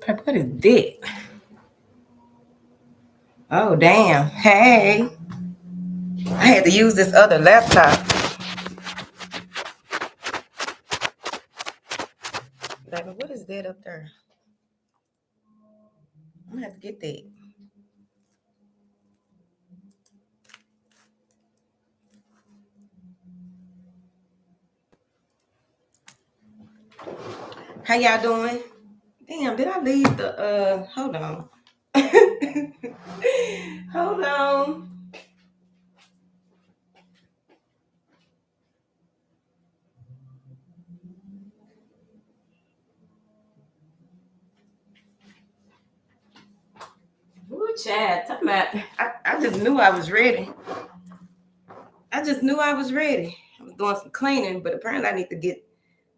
What is that? Oh, damn. Hey. I had to use this other laptop. Baby, what is that up there? I'm gonna have to get that. How y'all doing? Damn, did I leave the hold on. Hold on. Ooh, Chad, talking about I just knew I was ready. I just knew I was ready. I was doing some cleaning, but apparently I need to get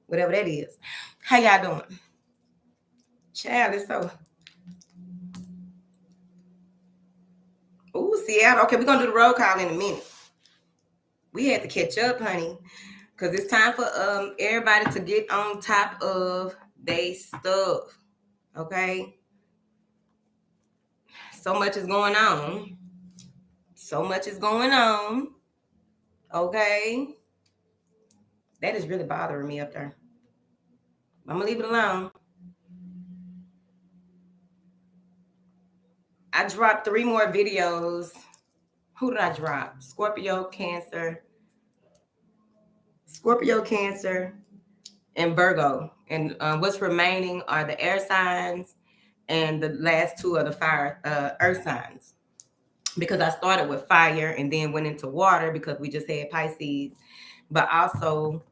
whatever that is. How y'all doing? Chad, it's so. Ooh, Seattle. Okay, we're gonna do the roll call in a minute. We had to catch up, honey, because it's time for everybody to get on top of their stuff. Okay. So much is going on. So much is going on. Okay. That is really bothering me up there. I'm gonna leave it alone. I dropped 3 more videos. Who did I drop? Scorpio, Cancer, and Virgo. And what's remaining are the air signs, and the last 2 are the fire, earth signs. Because I started with fire and then went into water because we just had Pisces, but also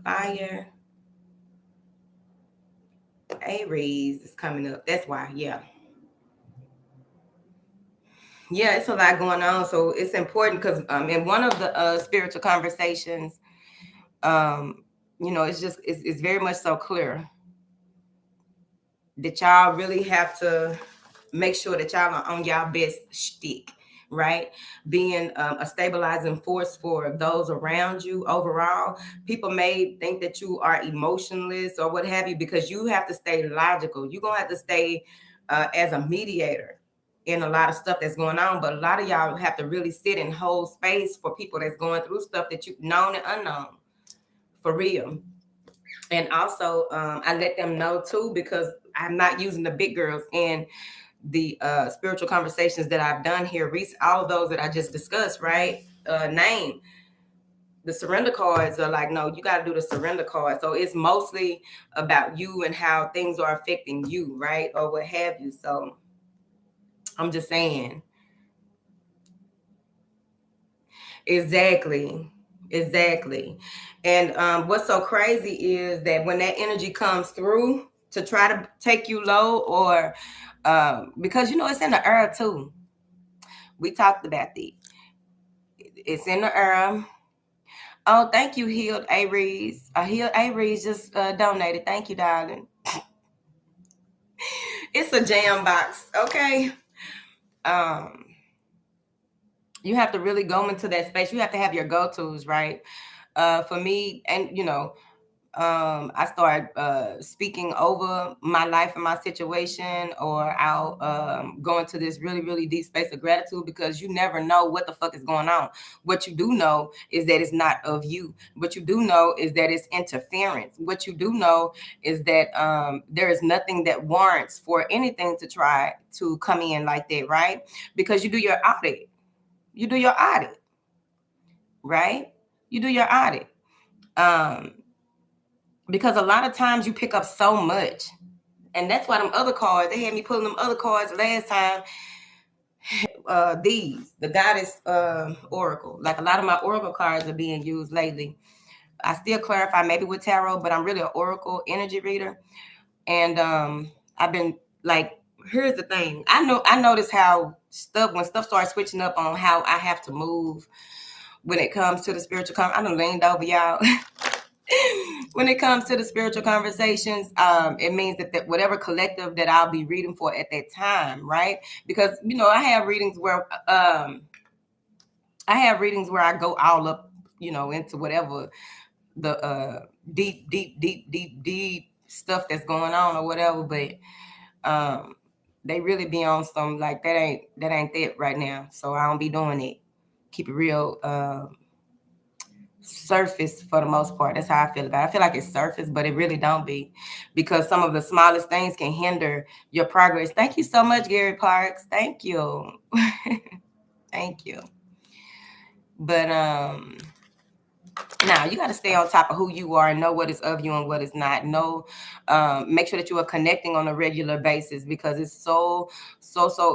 fire, Aries is coming up. That's why, yeah. Yeah, it's a lot going on. So it's important because in one of the spiritual conversations, it's very much so clear that y'all really have to make sure that y'all are on y'all best shtick, right? Being a stabilizing force for those around you overall. People may think that you are emotionless or what have you because you have to stay logical. You're going to have to stay as a mediator in a lot of stuff that's going on, but a lot of y'all have to really sit and hold space for people that's going through stuff that you've known and unknown, for real. And also, I let them know too, because I'm not using the big girls and the spiritual conversations that I've done here, all of those that I just discussed, right? Name the surrender cards are like, no, you got to do the surrender card. So it's mostly about you and how things are affecting you, right? Or what have you. So I'm just saying. Exactly. And what's so crazy is that when that energy comes through to try to take you low, or because it's in the air too. We talked about that. It's in the air. Oh, thank you, Healed Aries. Healed Aries just donated. Thank you, darling. It's a jam box, okay? You have to really go into that space. You have to have your go-tos, right? For me, and I start speaking over my life and my situation, or I'll go into this really, really deep space of gratitude, because you never know what the fuck is going on. What you do know is that it's not of you. What you do know is that it's interference. What you do know is that there is nothing that warrants for anything to try to come in like that, right? Because you do your audit. Right? You do your audit. Because a lot of times you pick up so much. And that's why them other cards, they had me pulling them other cards last time. The goddess oracle. Like, a lot of my oracle cards are being used lately. I still clarify maybe with tarot, but I'm really an oracle energy reader. And I've been like, here's the thing. I notice how when stuff starts switching up on how I have to move when it comes to the spiritual I done leaned over y'all. When it comes to the spiritual conversations, it means that whatever collective that I'll be reading for at that time, right? Because I have readings where I go all up, into whatever the deep stuff that's going on or whatever, but they really be on some like that ain't it right now. So I don't be doing it. Keep it real surface for the most part. That's how I feel about it. I feel like it's surface, but it really don't be, because some of the smallest things can hinder your progress. Thank you so much, Gary Parks. Thank you. Thank you. But now you got to stay on top of who you are and know what is of you and what is not. Know, make sure that you are connecting on a regular basis, because it's so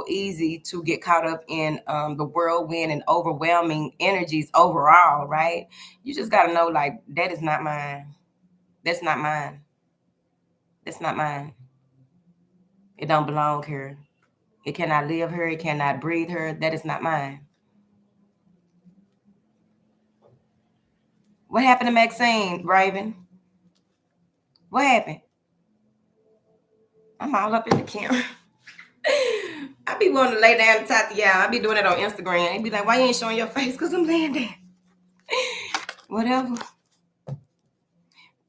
easy to get caught up in the whirlwind and overwhelming energies overall, right? You just got to know, like, that is not mine. That's not mine. That's not mine. It don't belong here. It cannot live here. It cannot breathe here. That is not mine. What happened to Maxine, Raven? What happened? I'm all up in the camera. I be wanting to lay down and talk to y'all. I be doing it on Instagram. They be like, why you ain't showing your face? Because I'm laying down. Whatever.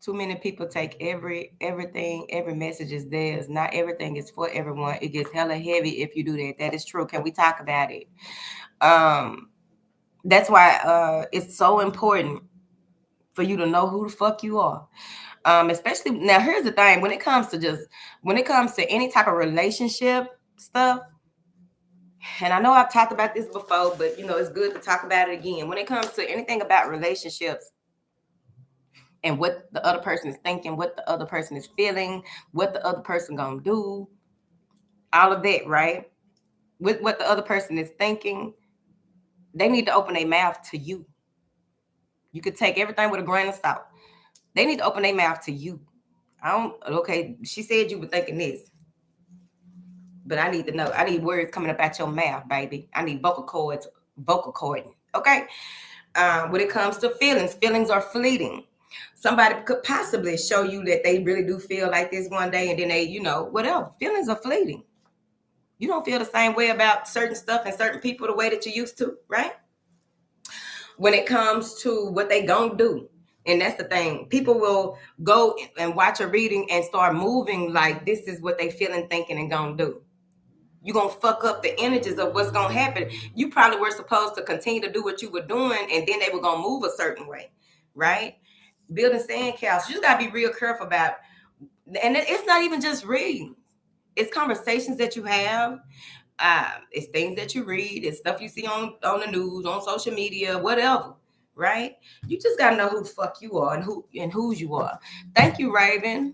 Too many people take everything, every message is theirs. Not everything is for everyone. It gets hella heavy if you do that. That is true. Can we talk about it? That's why it's so important for you to know who the fuck you are. Especially now, here's the thing: when it comes to any type of relationship stuff, and I know I've talked about this before, but it's good to talk about it again. When it comes to anything about relationships and what the other person is thinking, what the other person is feeling, what the other person gonna do, all of that, right? With what the other person is thinking, they need to open their mouth to you. You could take everything with a grain of salt. They need to open their mouth to you. Okay, she said you were thinking this, but I need to know. I need words coming up out your mouth, baby. I need vocal cording. Okay. When it comes to feelings are fleeting. Somebody could possibly show you that they really do feel like this one day, and then they, whatever. Feelings are fleeting. You don't feel the same way about certain stuff and certain people the way that you used to, right? When it comes to what they gonna do. And that's the thing. People will go and watch a reading and start moving like this is what they feeling, thinking, and gonna do. You're going to fuck up the energies of what's going to happen. You probably were supposed to continue to do what you were doing, and then they were going to move a certain way, right? Building sandcastles. You got to be real careful about, and it's not even just readings. It's conversations that you have. It's things that you read. It's stuff you see on the news, on social media, whatever, right? You just got to know who the fuck you are and whose you are. Thank you, Raven.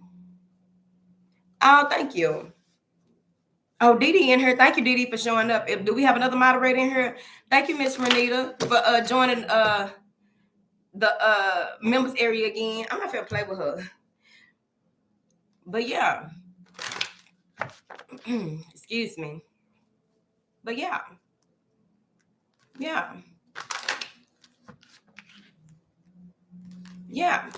Oh, thank you. Oh, Dee in here. Thank you, Dee for showing up. Do we have another moderator in here? Thank you, Miss Renita, for joining the members area again. I'm not gonna play with her. But yeah. Excuse me. But yeah. Yeah. Yeah.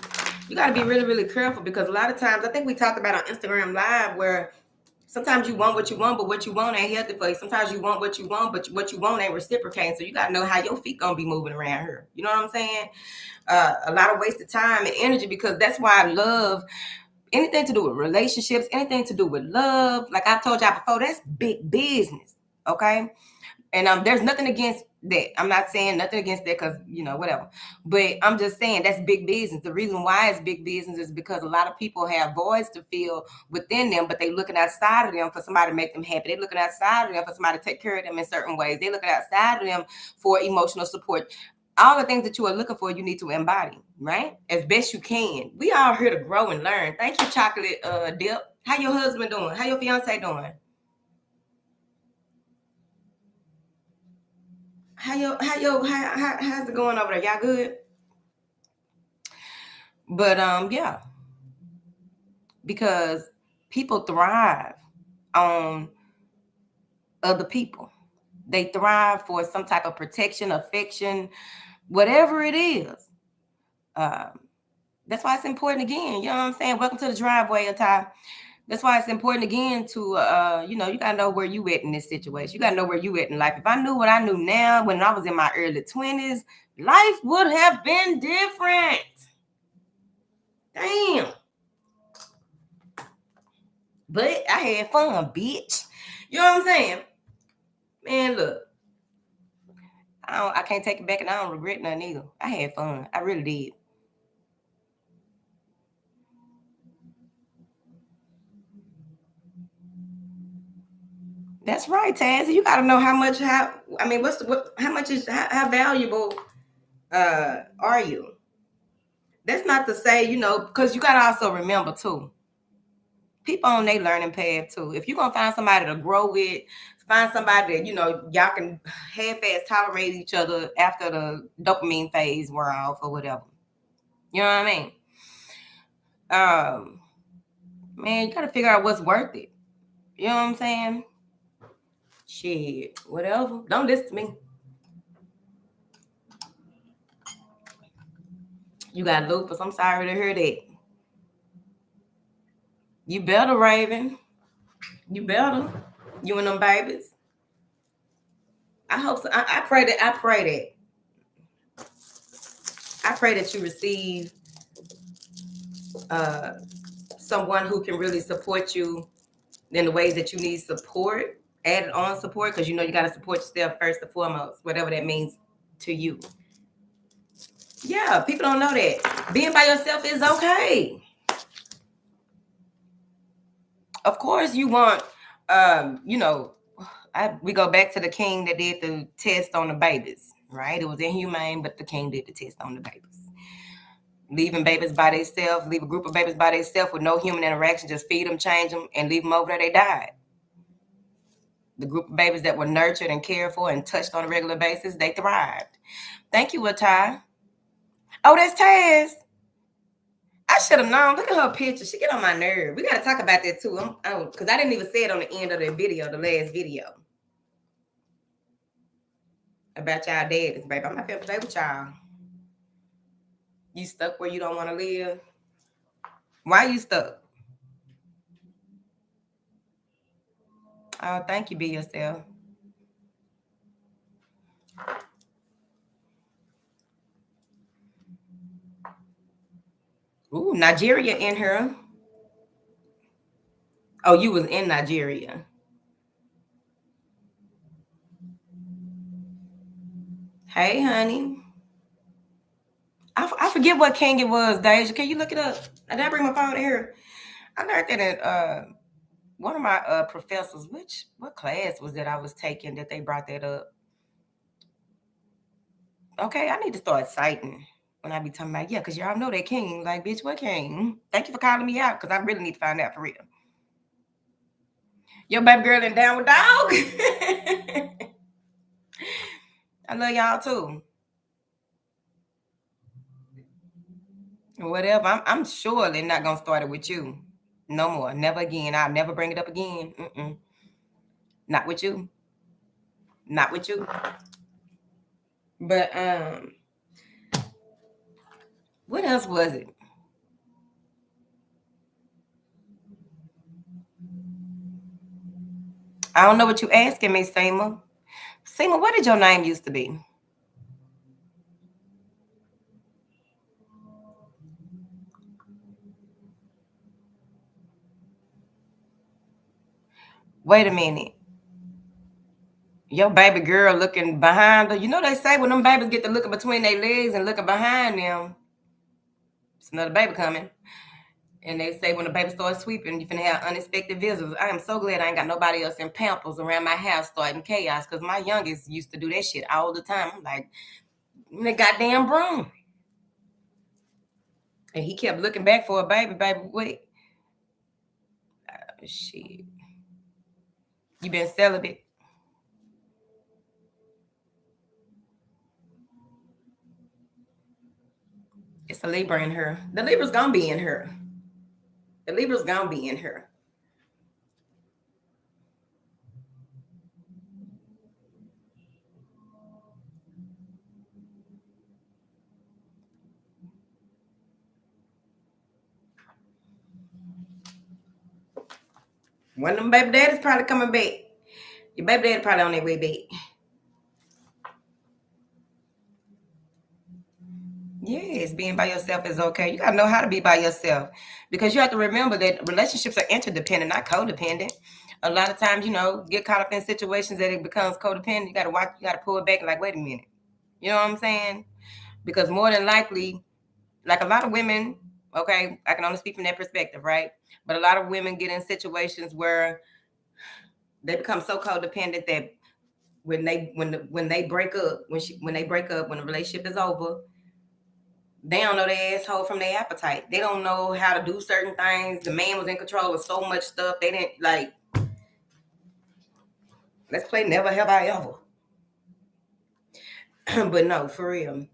You gotta be really, really careful, because a lot of times, I think we talked about on Instagram Live, where sometimes you want what you want, but what you want ain't healthy for you. Sometimes you want what you want, but what you want ain't reciprocating. So you got to know how your feet going to be moving around here. You know what I'm saying? A lot of wasted time and energy, because that's why I love anything to do with relationships, anything to do with love. Like I've told y'all before, that's big business. Okay. And there's nothing against that. I'm not saying nothing against that, because, whatever. But I'm just saying that's big business. The reason why it's big business is because a lot of people have voids to fill within them, but they're looking outside of them for somebody to make them happy. They're looking outside of them for somebody to take care of them in certain ways. They're looking outside of them for emotional support. All the things that you are looking for, you need to embody, right? As best you can. We all here to grow and learn. Thank you, Chocolate Dip. How your husband doing? How your fiance doing? How's it going over there? Y'all good? But yeah, because people thrive on other people. They thrive for some type of protection, affection, whatever it is. That's why it's important again. You know what I'm saying? Welcome to the driveway, Ty. That's why it's important again to, you gotta know where you at in this situation. You gotta know where you at in life. If I knew what I knew now when I was in my early 20s, life would have been different. Damn. I had fun, bitch. You know what I'm saying? Man, look, I can't take it back, and I don't regret nothing either. I had fun. I really did. That's right, Taz. You got to know how much. How much is how valuable are you? That's not to say, because you got to also remember too. People on their learning path too. If you're gonna find somebody to grow with, find somebody that y'all can half-ass tolerate each other after the dopamine phase wear off or whatever. You know what I mean? Man, you gotta figure out what's worth it. You know what I'm saying? Shit, whatever. Don't listen to me. You got lupus. I'm sorry to hear that. You better, Raven. You better. You and them babies. I hope so. I pray that. I pray that you receive someone who can really support you in the ways that you need support, added on support, because you got to support yourself first and foremost, whatever that means to you. Yeah, people don't know that. Being by yourself is okay. Of course, you want, we go back to the king that did the test on the babies, right? It was inhumane, but the king did the test on the babies. Leaving babies by themselves, leave a group of babies by themselves with no human interaction, just feed them, change them, and leave them over there, they died. The group of babies that were nurtured and cared for and touched on a regular basis, they thrived. Thank you, Atai. Oh, that's Taz. I should have known. Look at her picture. She get on my nerve. We got to talk about that too. Because I didn't even say it on the end of the video, the last video. About y'all daddies, baby. I'm not finna play with y'all. You stuck where you don't want to live? Why you stuck? Oh, thank you, be yourself. Ooh, Nigeria in here. Oh, you was in Nigeria. Hey, honey. I forget what king it was, Deja. Can you look it up? I did bring my phone here. I learned that in one of my professors. What class was that I was taking that they brought that up? Okay, I need to start citing when I be talking about, yeah, because y'all know that king. Like, bitch, what king? Thank you for calling me out, because I really need to find out for real. Your baby girl and down with dog. I love y'all too. Whatever. I'm surely not gonna start it with you. No more. Never again. I'll never bring it up again. Not with you. Not with you. But what else was it? I don't know what you asking me, Seema. Seema, what did your name used to be? Wait a minute. Your baby girl looking behind her. You know they say when them babies get to looking between their legs and looking behind them, it's another baby coming. And they say when the baby starts sweeping, you finna have unexpected visitors. I am so glad I ain't got nobody else in Pampers around my house starting chaos, because my youngest used to do that shit all the time. I'm like, the goddamn broom. And he kept looking back for a baby. Baby, wait. Shit. You been celibate? It's a Libra in her. The Libra's gonna be in her. The Libra's gonna be in her. One of them baby daddies probably coming back. Your baby daddy probably on their way back. Yes, being by yourself is okay. You gotta know how to be by yourself, because you have to remember that relationships are interdependent, not codependent. A lot of times, get caught up in situations that it becomes codependent. You gotta watch. You gotta pull it back. Like, wait a minute. You know what I'm saying? Because more than likely, like a lot of women, okay, I can only speak from that perspective, right? But a lot of women get in situations where they become so codependent that when they break up, when they break up, when the relationship is over, they don't know their asshole from their appetite. They don't know how to do certain things. The man was in control of so much stuff. They didn't like. Let's play Never Have I Ever. But no, for real,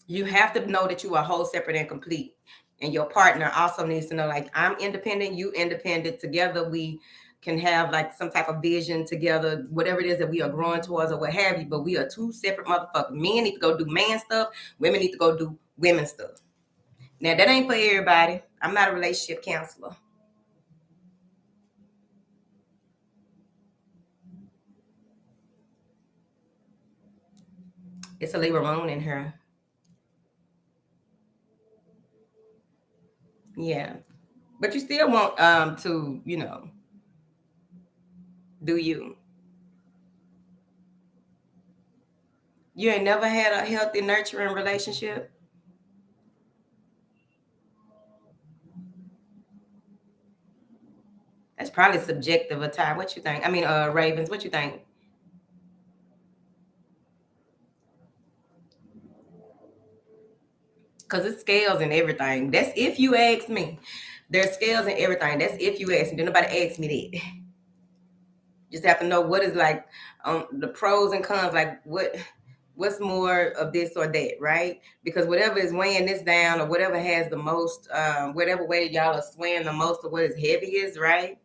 you have to know that you are whole, separate, and complete. And your partner also needs to know, like, I'm independent, you independent. Together, we can have like some type of vision together, whatever it is that we are growing towards or what have you. But we are two separate motherfuckers. Men need to go do man stuff. Women need to go do women stuff. Now, that ain't for everybody. I'm not a relationship counselor. It's a Libra moon in her. Yeah. But you still want to, do you. You ain't never had a healthy, nurturing relationship? That's probably subjective of time. What you think? I mean, Ravens, what you think? Because it's scales and everything. That's if you ask me. There's scales and everything. That's if you ask me. Don't nobody ask me that. Just have to know what is like the pros and cons, like what's more of this or that, right? Because whatever is weighing this down, or whatever has the most, whatever way y'all are swaying the most, or what is heaviest, right?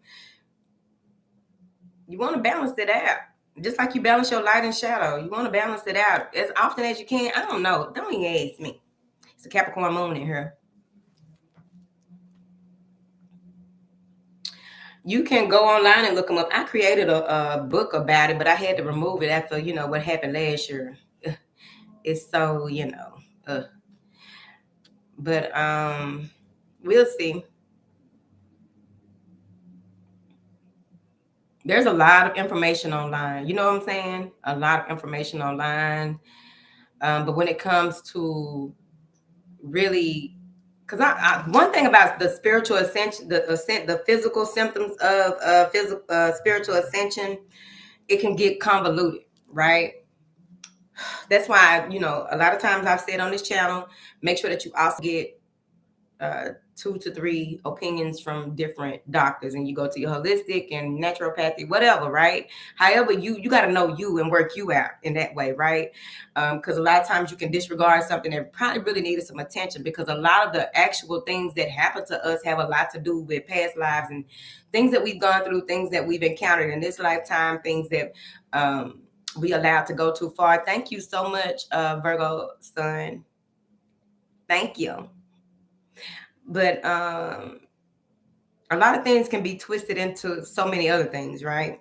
You want to balance it out. Just like you balance your light and shadow. You want to balance it out as often as you can. I don't know. Don't even ask me. It's a Capricorn moon in here. You can go online and look them up. I created a book about it, but I had to remove it after, what happened last year. It's so, but we'll see. There's a lot of information online. You know what I'm saying? A lot of information online. But when it comes to really, because one thing about the spiritual ascension, the physical symptoms of physical spiritual ascension, it can get convoluted, right? That's why, a lot of times I've said on this channel, make sure that you also get 2 to 3 opinions from different doctors, and you go to your holistic and naturopathy, whatever, right? However, you got to know you and work you out in that way, right? Because a lot of times you can disregard something that probably really needed some attention, because a lot of the actual things that happen to us have a lot to do with past lives and things that we've gone through, things that we've encountered in this lifetime, things that we allowed to go too far. Thank you so much, Virgo Sun. Thank you. But a lot of things can be twisted into so many other things, right?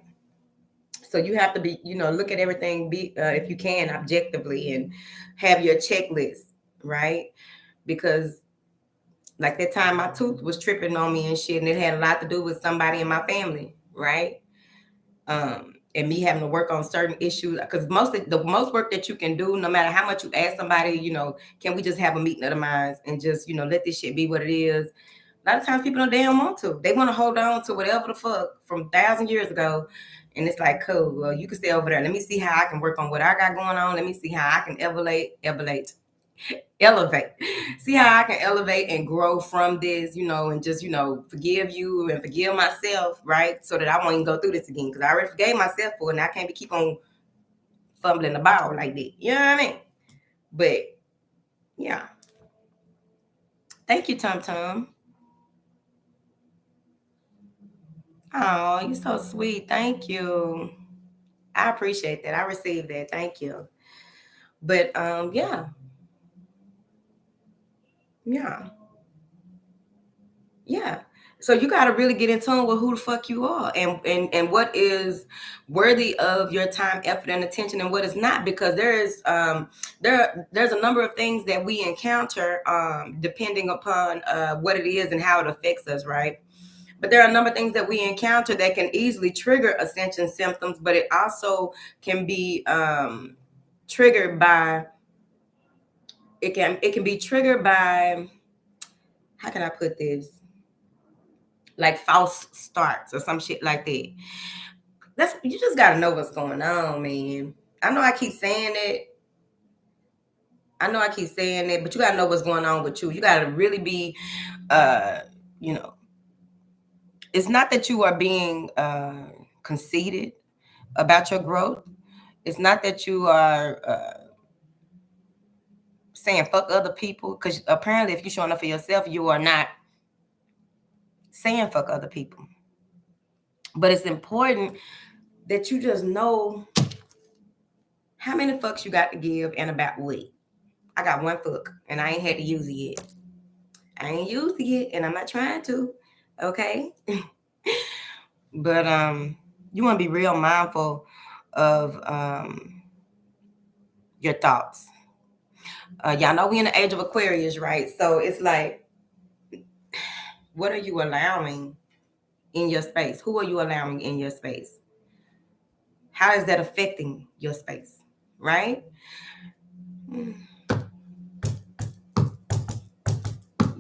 So you have to be, look at everything, be if you can, objectively, and have your checklist, right? Because like that time my tooth was tripping on me and shit, and it had a lot to do with somebody in my family, right? And me having to work on certain issues, because the most work that you can do, no matter how much you ask somebody, can we just have a meeting of the minds and just, let this shit be what it is? A lot of times people don't damn want to. They want to hold on to whatever the fuck from 1,000 years ago. And it's like, cool, well, you can stay over there. Let me see how I can work on what I got going on. Let me see how I can elevate. See how I can elevate and grow from this, and just, forgive you and forgive myself, right? So that I won't even go through this again. Because I already forgave myself for it, and I can't be keep on fumbling the ball like that. You know what I mean? But yeah. Thank you, Tom Tom. Oh, you're so sweet. Thank you. I appreciate that. I received that. Thank you. But yeah. Yeah. Yeah. So you got to really get in tune with who the fuck you are, and what is worthy of your time, effort, and attention, and what is not. Because there's a number of things that we encounter depending upon what it is and how it affects us, right? But there are a number of things that we encounter that can easily trigger ascension symptoms, but it also can be triggered by it can be triggered by, how can I put this, like false starts or some shit like that. That's, you just gotta know what's going on, man. I know I keep saying it. But you gotta know what's going on with you. You gotta really be, uh, you know, it's not that you are being conceited about your growth. It's not that you are saying fuck other people, because apparently, if you're showing up for yourself, you are not saying fuck other people. But it's important that you just know how many fucks you got to give and about what. I got one fuck and I ain't had to use it yet. I ain't used it yet and I'm not trying to. Okay. But you want to be real mindful of your thoughts. Y'all know we in the age of Aquarius, right? So it's like, what are you allowing in your space? Who are you allowing in your space? How is that affecting your space, right?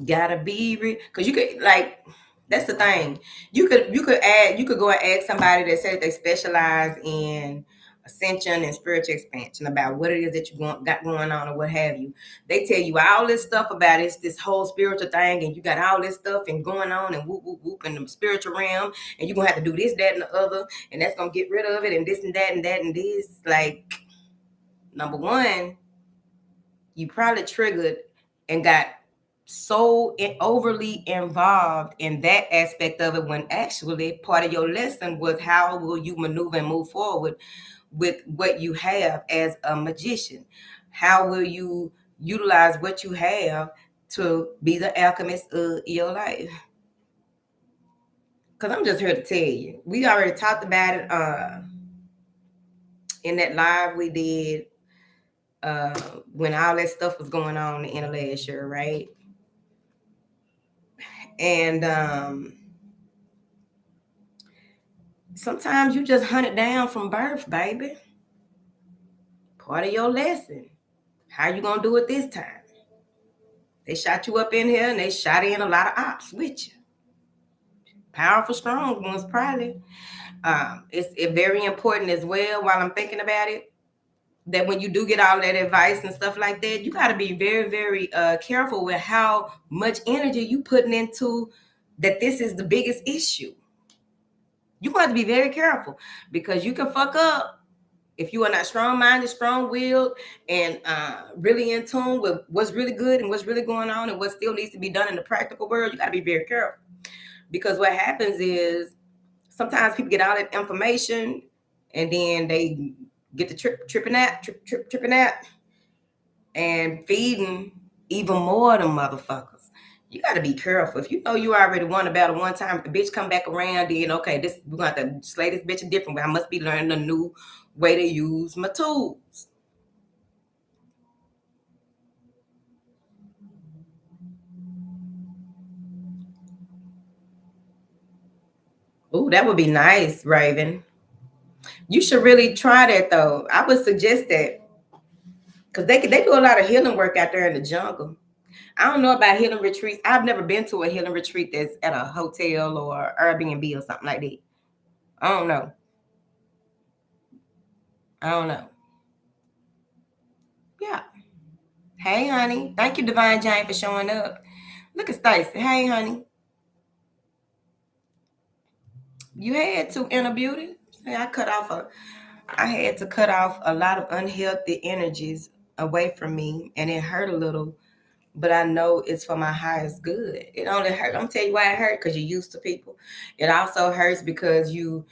Gotta be because you could, like, that's the thing. You could go and ask somebody that said they specialize in ascension and spiritual expansion about what it is that you got going on or what have you. They tell you all this stuff about it. It's this whole spiritual thing, and you got all this stuff and going on and whoop whoop whoop in the spiritual realm, and you're gonna have to do this, that, and the other, and that's gonna get rid of it, and this and that and that and this. Like, number one, you probably triggered and got so overly involved in that aspect of it, when actually part of your lesson was how will you maneuver and move forward with what you have as a magician. How will you utilize what you have to be the alchemist of your life? Because I'm just here to tell you, we already talked about it in that live we did when all that stuff was going on in the last year, right? And sometimes you just hunt it down from birth, baby. Part of your lesson. How you gonna do it this time? They shot you up in here and they shot in a lot of ops with you. Powerful, strong ones, probably. It's very important as well, while I'm thinking about it, that when you do get all that advice and stuff like that, you got to be very, very careful with how much energy you putting into that. This is the biggest issue. You got to be very careful, because you can fuck up if you are not strong-minded, strong-willed, and really in tune with what's really good and what's really going on and what still needs to be done in the practical world. You got to be very careful, because what happens is sometimes people get all that information and then they get to tripping out and feeding even more of them motherfuckers. You got to be careful. If you know you already won a battle one time, if the bitch come back around, then okay, this, we're going to have to slay this bitch a different way. I must be learning a new way to use my tools. Oh, that would be nice, Raven. You should really try that, though. I would suggest that, because they do a lot of healing work out there in the jungle. I don't know about healing retreats. I've never been to a healing retreat that's at a hotel or Airbnb or something like that. I don't know. Yeah. Hey, honey. Thank you, Divine Jane, for showing up. Look at Stacy. Hey, honey. You had to, Inner Beauty. I had to cut off a lot of unhealthy energies away from me, and it hurt a little, but I know it's for my highest good. It only hurt. I'm gonna tell you why it hurt, because you're used to people. It also hurts because you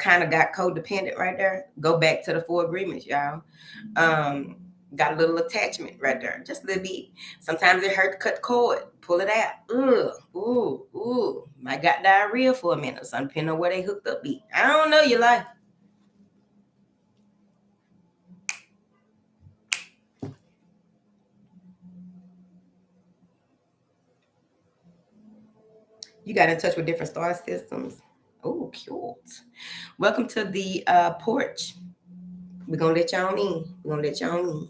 kind of got codependent right there. Go back to the 4 agreements, y'all. Got a little attachment right there, just a little bit. Sometimes it hurt to cut the cord, pull it out. Ugh, ooh. Might got diarrhea for a minute or something, depending on where they hooked up. Be. I don't know your life. You got in touch with different star systems. Oh, cute. Welcome to the porch. We're gonna let y'all in. We're gonna let y'all in.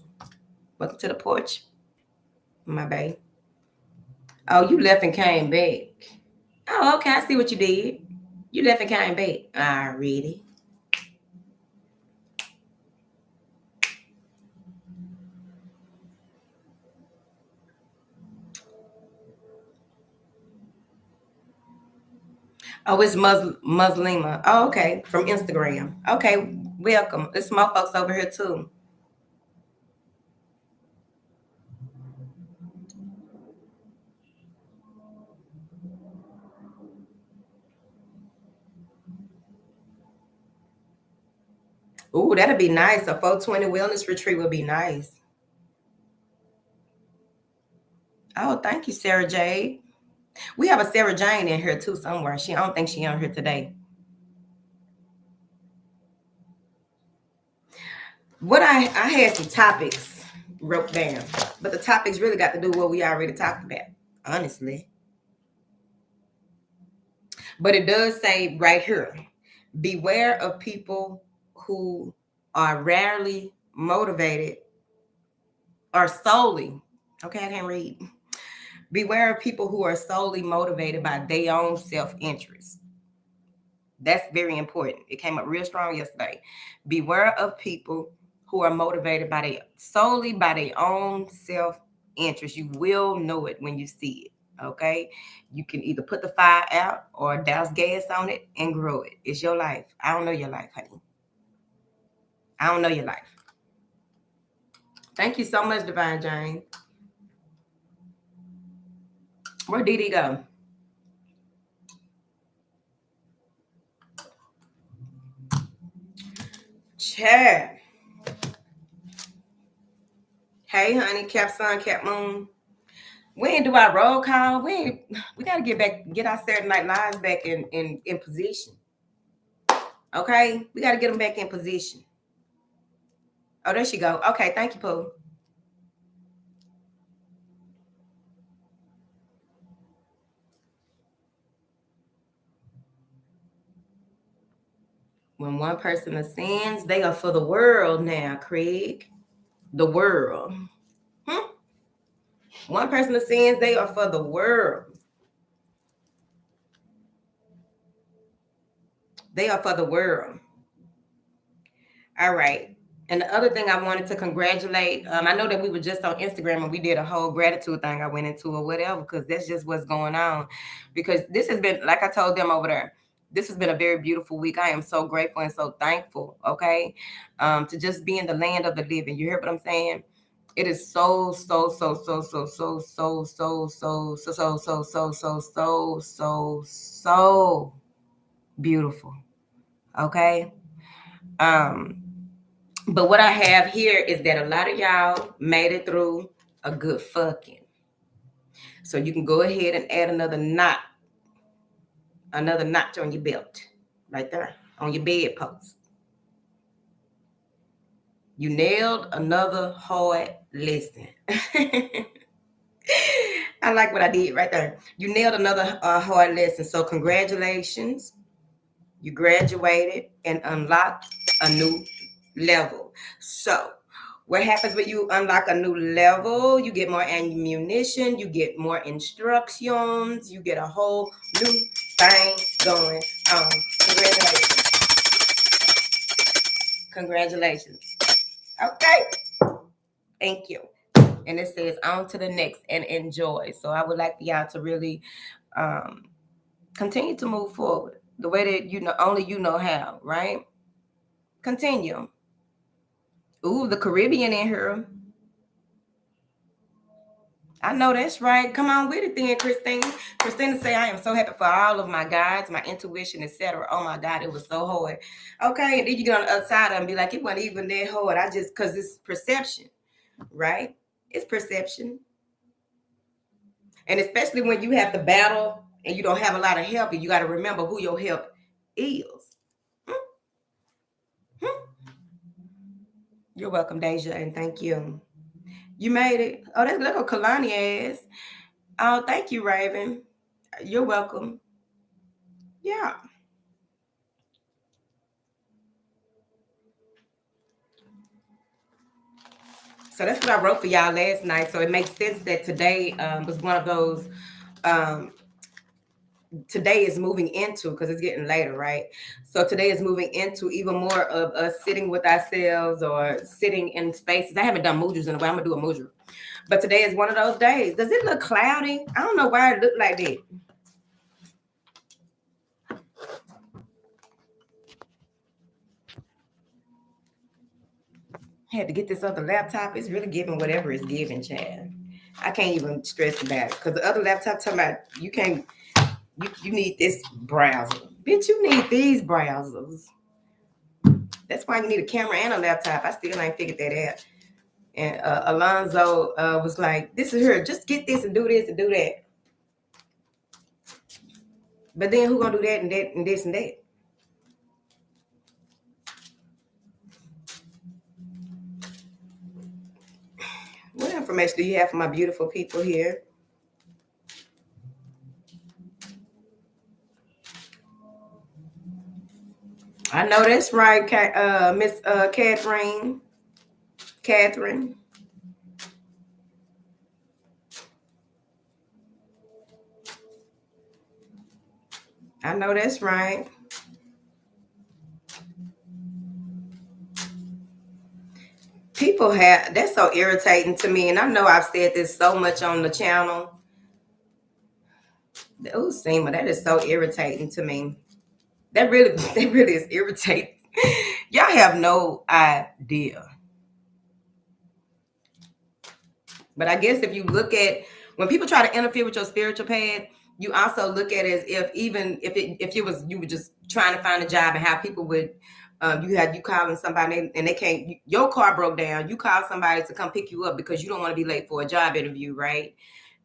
Welcome to the porch, my babe. Oh, you left and came back. Oh, okay. I see what you did. You left and came back. Already. Oh, it's Muslima. Oh, okay. From Instagram. Okay. Welcome. There's some more folks over here too. Ooh, that'd be nice. A 420 wellness retreat would be nice. Oh, thank you, Sarah Jade. We have a Sarah Jane in here too somewhere. I don't think she on here today. What I had some topics wrote down, but the topics really got to do what we already talked about, honestly. But it does say right here, beware of people who are rarely motivated or solely, okay, I can't read. Beware of people who are solely motivated by their own self-interest. That's very important. It came up real strong yesterday. Beware of people who are motivated solely by their own self-interest. You will know it when you see it. Okay, you can either put the fire out or douse gas on it and grow it. It's your life. I don't know your life, honey. I don't know your life. Thank you so much, Divine Jane. Where did he go? Chat. Hey, honey, Cap Sun, Cap Moon. When do I roll call? We gotta get our Saturday Night Lives back in position. Okay, we gotta get them back in position. Oh, there she go. Okay, thank you, Pooh. When one person ascends, they are for the world now, Craig. The world. One person ascends, they are for the world. They are for the world. All right. And the other thing I wanted to congratulate, I know that we were just on Instagram and we did a whole gratitude thing I went into or whatever, because that's just what's going on. Because this has been, like I told them over there, this has been a very beautiful week. I am so grateful and so thankful, okay, to just be in the land of the living. You hear what I'm saying? It is so beautiful. Okay. But what I have here is that a lot of y'all made it through a good fucking. So you can go ahead and add another notch on your belt, right there, on your bedpost. You nailed another hard lesson. I like what I did right there. You nailed another hard lesson. So congratulations. You graduated and unlocked a new level. So what happens when you unlock a new level? You get more ammunition, you get more instructions, you get a whole new thing going on. Congratulations. Congratulations. Okay. Thank you. And it says on to the next and enjoy. So I would like y'all to really continue to move forward the way that you know, only you know how, right? Continue. Ooh, the Caribbean in here. I know that's right. Come on with it then, Christine. Christina say, I am so happy for all of my guides, my intuition, etc. Oh my God, it was so hard. Okay, and then you get on the other side and be like, it wasn't even that hard. Because it's perception. right? It's perception. And especially when you have to battle and you don't have a lot of help, and you got to remember who your help is. You're welcome, Deja, and thank you. You made it. Oh, that's look what Kalani ass. Oh, thank you, Raven. You're welcome. Yeah. So that's what I wrote for y'all last night. So it makes sense that today was one of those. Um, Today is moving into, because it's getting later, right? So today is moving into even more of us sitting with ourselves or sitting in spaces. I haven't done mudras in a while. I'm gonna do a mudra, but today is one of those days. Does it look cloudy? I don't know why it looked like that. Had to get this other laptop. It's really giving whatever it's giving, Chad. I can't even stress about it because the other laptop talking about you can't. You need this browser, bitch. You need these browsers. That's why you need a camera and a laptop. I still ain't figured that out. And Alonzo was like, "This is her. Just get this and do this and do that." But then who gonna do that and that and this and that? What information do you have for my beautiful people here? I know that's right, Miss Catherine. Catherine. I know that's right. People have that's so irritating to me, and I know I've said this so much on the channel. Oh, Seema, that is so irritating to me. That really, that really is irritating. Y'all have no idea. But I guess if you look at when people try to interfere with your spiritual path, you also look at it as if even if it was you were just trying to find a job and how people would you calling somebody and they can't your car broke down, you call somebody to come pick you up because you don't want to be late for a job interview, right?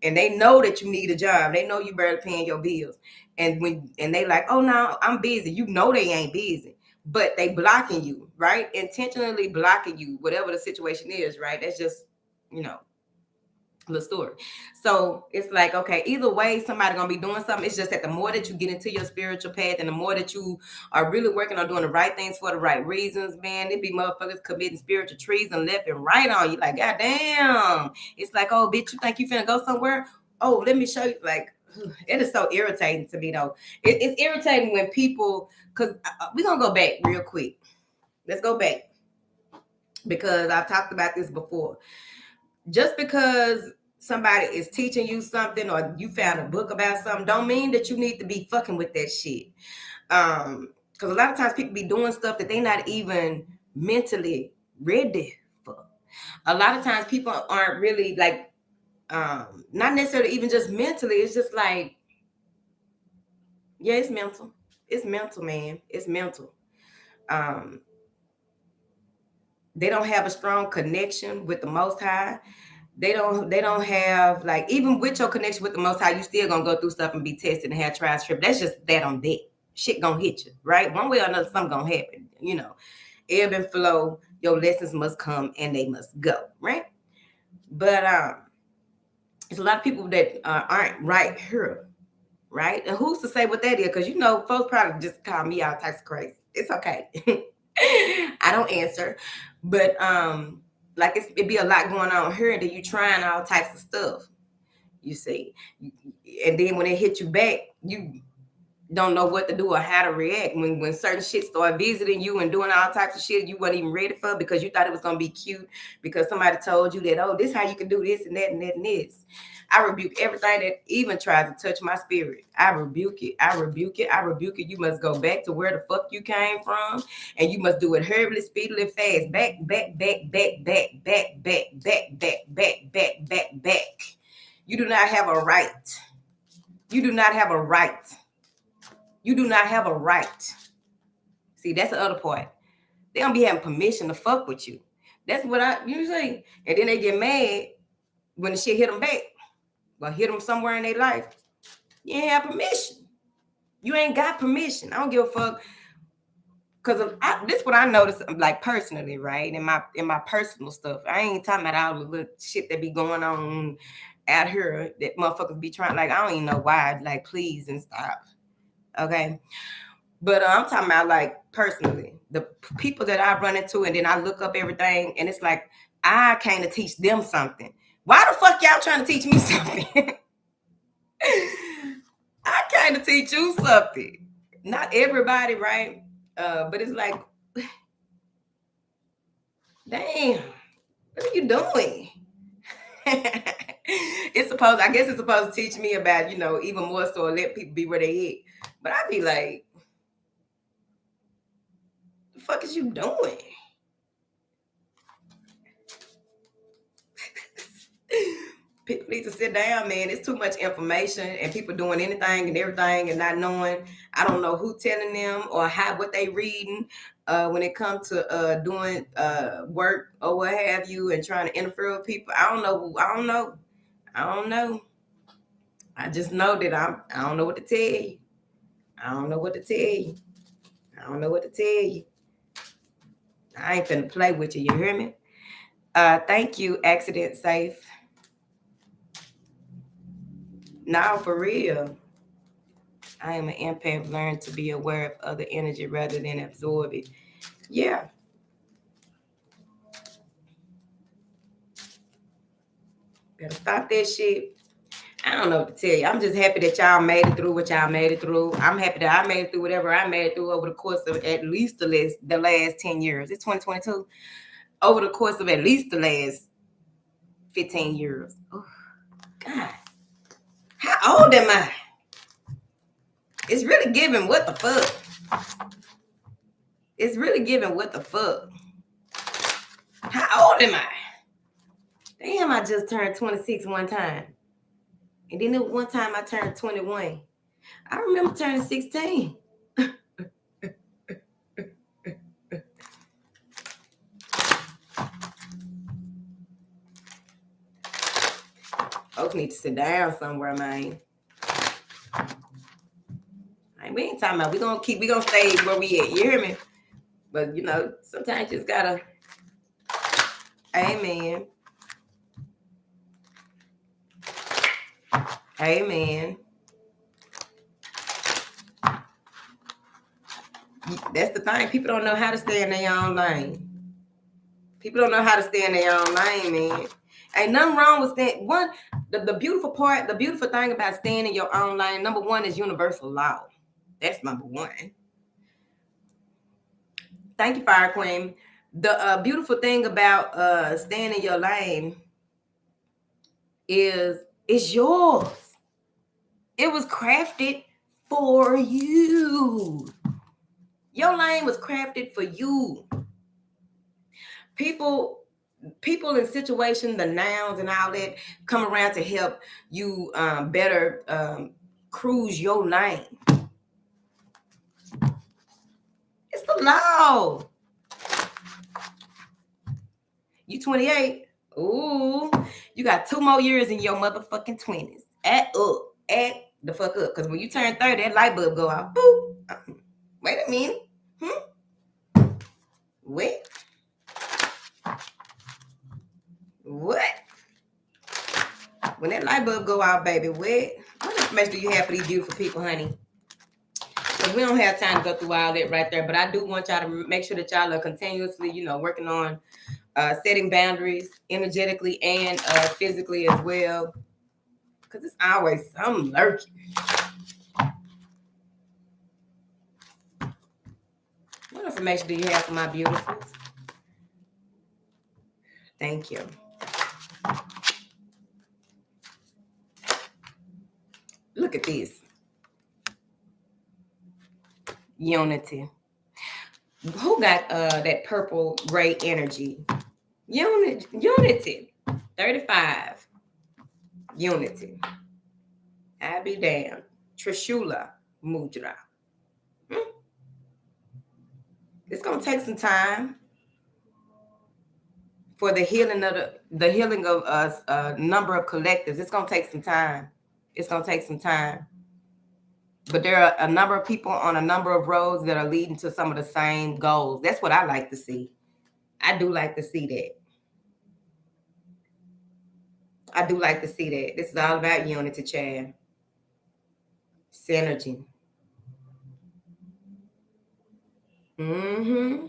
And they know that you need a job. They know you barely paying your bills. And they like, oh no, I'm busy. You know they ain't busy. But they blocking you, right? Intentionally blocking you, whatever the situation is, right? That's just, you know, the story. So it's like, okay, either way, somebody gonna be doing something. It's just that the more that you get into your spiritual path and the more that you are really working on doing the right things for the right reasons, man, it be motherfuckers committing spiritual treason left and right on you. Like, god damn. It's like, oh bitch, you think you finna go somewhere? Oh, let me show you. Like, it is so irritating to me though. It's irritating when people, because we're gonna go back real quick. Let's go back because I've talked about this before. Just because somebody is teaching you something or you found a book about something don't mean that you need to be fucking with that shit. Because a lot of times people be doing stuff that they're not even mentally ready for. A lot of times people aren't really like not necessarily even just mentally. It's just like, yeah, it's mental. It's mental, man. It's mental. um they don't have a strong connection with the most high. They don't have, like, even with your connection with the most high, you still gonna go through stuff and be tested and have trials trip. That's just that on that. Shit gonna hit you, right? One way or another, something gonna happen. Ebb and flow, your lessons must come and they must go, right? But there's a lot of people that aren't right here, right? And who's to say what that is? Because folks probably just call me all types of crazy. It's okay. I don't answer, but like it be a lot going on here, and then you trying all types of stuff. You see, and then when it hit you back, you don't know what to do or how to react when certain shit start visiting you and doing all types of shit you weren't even ready for because you thought it was gonna be cute because somebody told you that, oh, this how you can do this and that and that and this. I rebuke everything that even tries to touch my spirit. I rebuke it. I rebuke it. I rebuke it. You must go back to where the fuck you came from, and you must do it hurriedly, speedily, fast. Back, back, back, back, back, back, back, back, back, back, back, back, back. You do not have a right. You do not have a right. You do not have a right. See, that's the other part. They don't be having permission to fuck with you. That's what I usually say. And then they get mad when the shit hit them back. Well, hit them somewhere in their life. You ain't have permission. You ain't got permission. I don't give a fuck. Cause this is what I noticed, like personally, right? In my personal stuff. I ain't talking about all the little shit that be going on out here that motherfuckers be trying. Like, I don't even know why. Like, please and stop. Okay. But I'm talking about like personally, the people that I run into, and then I look up everything, and it's like I came to teach them something. Why the fuck y'all trying to teach me something? I came to teach you something. Not everybody, right? But it's like, damn, what are you doing? I guess it's supposed to teach me about, even more so let people be where they at. But I'd be like, the fuck is you doing? People need to sit down, man. It's too much information and people doing anything and everything and not knowing. I don't know who telling them or what they reading when it comes to doing work or what have you and trying to interfere with people. I don't know. I just know that I don't know what to tell you. I don't know what to tell you. I ain't finna play with you. You hear me? Thank you, Accident Safe. Now, for real, I am an empath. Learn to be aware of other energy rather than absorb it. Yeah. Better stop that shit. I don't know what to tell you. I'm just happy that y'all made it through what y'all made it through. I'm happy that I made it through whatever I made it through over the course of at least the last 10 years. It's 2022. Over the course of at least the last 15 years. Oh, God. How old am I? It's really giving what the fuck. It's really giving what the fuck. How old am I? Damn, I just turned 26 one time. And then one time I turned 21. I remember turning 16. Folks need to sit down somewhere, man. We ain't talking about we gonna stay where we at. You hear me? But sometimes you just gotta. Amen. Amen. That's the thing. People don't know how to stay in their own lane. People don't know how to stay in their own lane, man. Ain't nothing wrong with staying. The beautiful thing about staying in your own lane, number one, is universal law. That's number one. Thank you, Fire Queen. The beautiful thing about staying in your lane is it's yours. It was crafted for you. Your lane was crafted for you. People in situations, the nouns and all that come around to help you better cruise your lane. It's the law. You 28. Ooh, you got 2 more years in your motherfucking 20s. Act the fuck up. Because when you turn 30, that light bulb go out. Boop. Wait a minute. What? When that light bulb go out, baby, what information do you have for these beautiful people, honey? Because we don't have time to go through all that right there. But I do want y'all to make sure that y'all are continuously, working on setting boundaries energetically and physically as well. Because it's always something lurking. What information do you have for my beautifuls? Thank you. Look at this. Unity. Who got that purple gray energy? Unity. 35. Unity. I be damned. Trishula Mudra. It's going to take some time. for the healing of the healing of us, number of collectives. It's gonna take some time. It's gonna take some time. But there are a number of people on a number of roads that are leading to some of the same goals. That's what I like to see. I do like to see that. I do like to see that. This is all about unity, Chad. Synergy. Mm-hmm.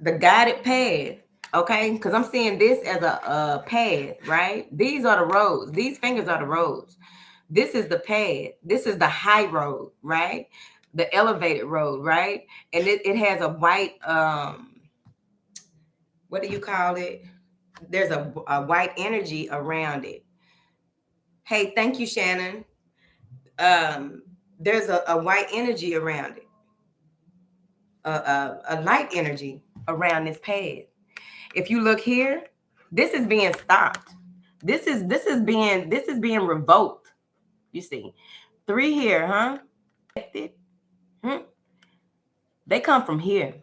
The guided path. Okay, because I'm seeing this as a path, right? These are the roads. These fingers are the roads. This is the path. This is the high road, right? The elevated road, right? And it has a white, what do you call it? There's a white energy around it. Hey, thank you, Shannon. There's a white energy around it, a light energy around this path. If you look here, this is being stopped. This is being revoked. You see, 3 here, huh? They come from here.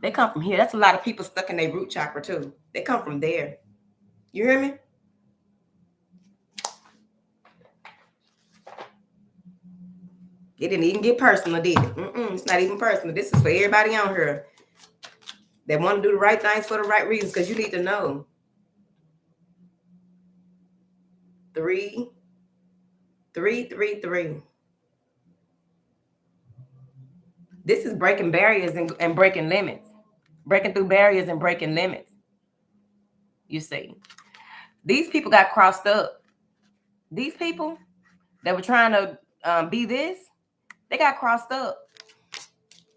They come from here. That's a lot of people stuck in their root chakra too. They come from there. You hear me? It didn't even get personal, did it? It's not even personal. This is for everybody on here that want to do the right things for the right reasons, because you need to know. 3, 3, 3, 3. This is breaking barriers and breaking limits. Breaking through barriers and breaking limits. You see, these people got crossed up. These people that were trying to be this, they got crossed up.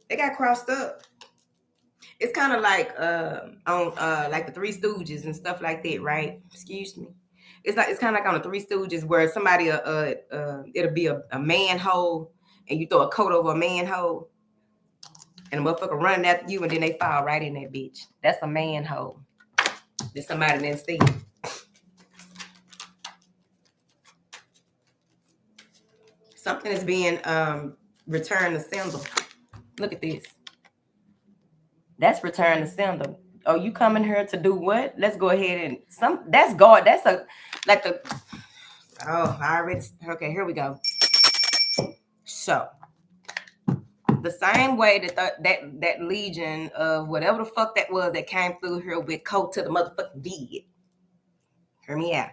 They got crossed up. It's kind of like on like the Three Stooges and stuff like that, right? Excuse me. It's kind of like on the Three Stooges where somebody it'll be a manhole, and you throw a coat over a manhole, and a motherfucker running after you, and then they fall right in that bitch. That's a manhole that somebody didn't see. Something is being returned to sender. Look at this. That's return to sender. Oh, you coming here to do what? Let's go ahead and that's God. That's a like the I already okay, here we go. So the same way that legion of whatever the fuck that was that came through here with coat to the motherfucking dead. Hear me out.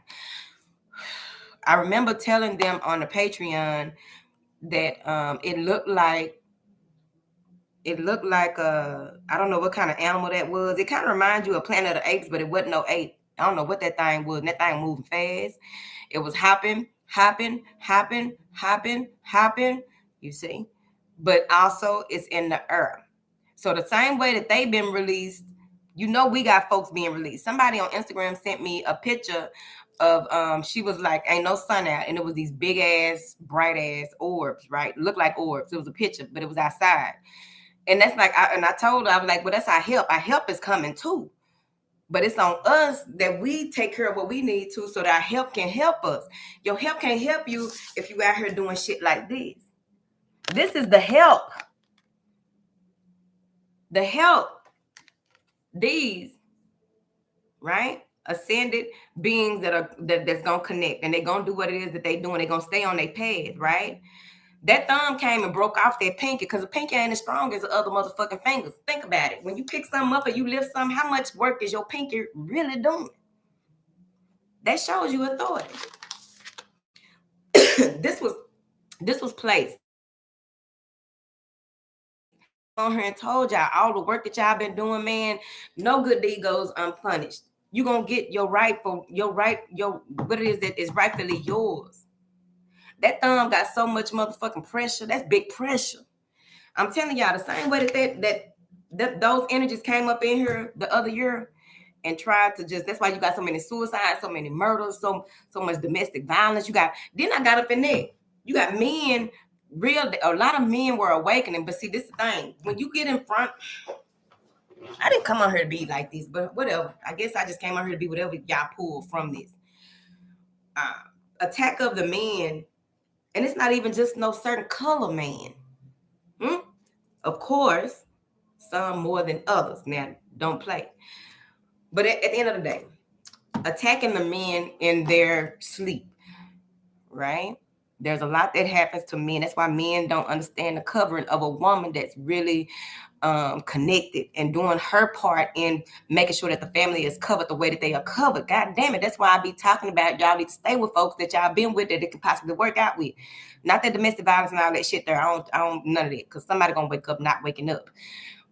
I remember telling them on the Patreon that it looked like I don't know what kind of animal that was. It kind of reminds you of Planet of the Apes, but it wasn't no ape. I don't know what that thing was. That thing moving fast. It was hopping. You see, but also it's in the air. So the same way that they've been released, we got folks being released. Somebody on Instagram sent me a picture of she was like, ain't no sun out, and it was these big ass, bright ass orbs, right? Looked like orbs. It was a picture, but it was outside. And that's like, I told her, I was like, well, that's our help. Our help is coming too. But it's on us that we take care of what we need to so that our help can help us. Your help can't help you if you out here doing shit like this. This is the help. The help. These, right? Ascended beings that's gonna connect, and they're gonna do what it is that they doing. They're gonna stay on their path, right? That thumb came and broke off that pinky because the pinky ain't as strong as the other motherfucking fingers. Think about it. When you pick something up or you lift something, how much work is your pinky really doing? That shows you authority. This was placed on here and told y'all all the work that y'all been doing, man. No good deed goes unpunished. You gonna get your what it is that is rightfully yours. That thumb got so much motherfucking pressure. That's big pressure. I'm telling y'all, the same way that those energies came up in here the other year and tried to that's why you got so many suicides, so many murders, so much domestic violence. Then I got up in there. You got men, a lot of men were awakening, but see, this is the thing. When you get in front, I didn't come on here to be like this, but whatever. I guess I just came on here to be whatever y'all pull from this. Attack of the men, and it's not even just no certain color man. Of course, some more than others. Now, don't play. But at the end of the day, attacking the men in their sleep, right? There's a lot that happens to men. That's why men don't understand the covering of a woman that's really connected and doing her part in making sure that the family is covered the way that they are covered. God damn it. That's why I be talking about y'all need to stay with folks that y'all been with that it can possibly work out with. Not that domestic violence and all that shit there. I don't none of that. Because somebody gonna wake up not waking up.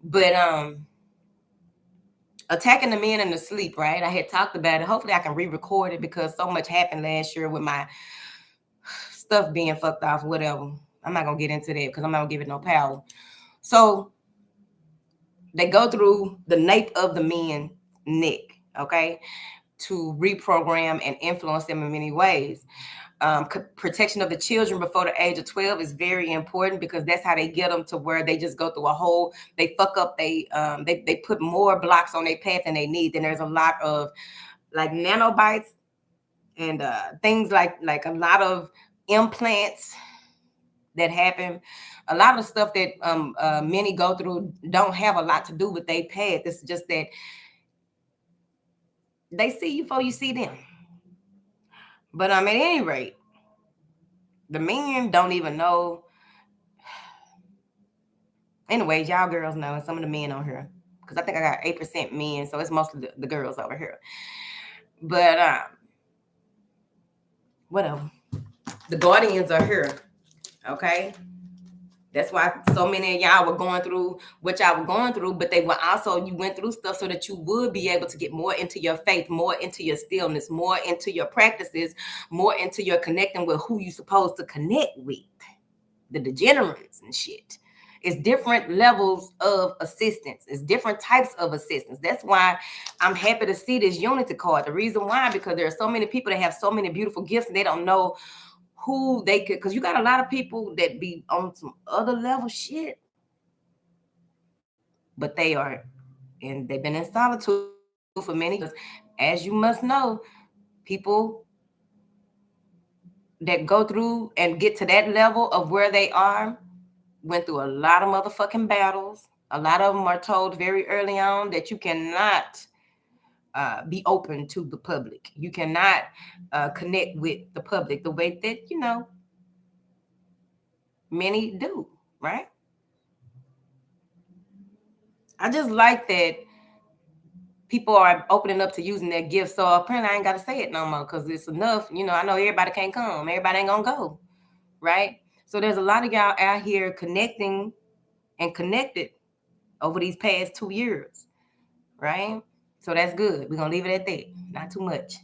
But attacking the men in the sleep, right? I had talked about it. Hopefully I can re-record it because so much happened last year with my stuff being fucked off, whatever. I'm not gonna get into that because I'm not gonna give it no power. So they go through the nape of the men neck, okay, to reprogram and influence them in many ways. Protection of the children before the age of 12 is very important because that's how they get them to where they just go through a whole, they fuck up, they put more blocks on their path than they need. Then there's a lot of like nanobites and things like a lot of implants that happen. A lot of stuff that many go through don't have a lot to do with their path. It's just that they see you before you see them. But at any rate, the men don't even know. Anyways, y'all girls know, and some of the men on here, because I think I got 8% men, so it's mostly the girls over here. But whatever. The guardians are here, okay? That's why so many of y'all were going through what y'all were going through, but they were also, you went through stuff so that you would be able to get more into your faith, more into your stillness, more into your practices, more into your connecting with who you're supposed to connect with, the degenerates and shit. It's different levels of assistance. It's different types of assistance. That's why I'm happy to see this unity card. The reason why, because there are so many people that have so many beautiful gifts and they don't know who they could, because you got a lot of people that be on some other level shit, but they are, and they've been in solitude for many years. As you must know, people that go through and get to that level of where they are went through a lot of motherfucking battles. A lot of them are told very early on that you cannot be open to the public. You cannot connect with the public the way that, you know, many do, right? I just like that people are opening up to using their gifts. So apparently I ain't got to say it no more because it's enough. You know, I know everybody can't come. Everybody ain't going to go, right? So there's a lot of y'all out here connecting and connected over these past 2 years, right? So that's good. We're going to leave it at that. Not too much.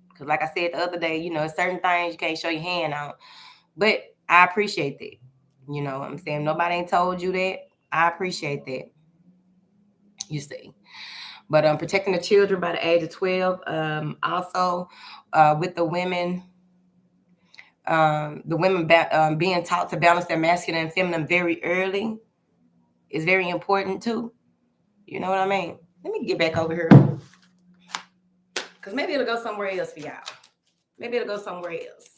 Because like I said the other day, you know, certain things you can't show your hand on. But I appreciate that. You know what I'm saying? Nobody ain't told you that. I appreciate that. You see. But protecting the children by the age of 12. Also, with the women being taught to balance their masculine and feminine very early is very important too. You know what I mean? Let me get back over here. Because maybe it'll go somewhere else for y'all. Maybe it'll go somewhere else.